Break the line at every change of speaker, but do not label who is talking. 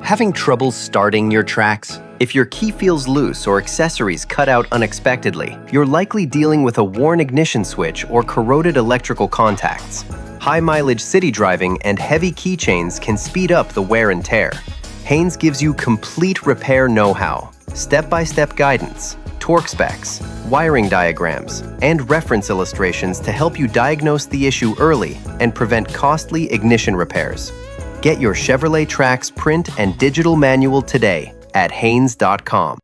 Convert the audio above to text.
Having trouble starting your Trax? If your key feels loose or accessories cut out unexpectedly, you're likely dealing with a worn ignition switch or corroded electrical contacts. High-mileage city driving and heavy keychains can speed up the wear and tear. Haynes gives you complete repair know-how, step-by-step guidance, torque specs, wiring diagrams, and reference illustrations to help you diagnose the issue early and prevent costly ignition repairs. Get your Chevrolet Trax print and digital manual today at Haynes.com.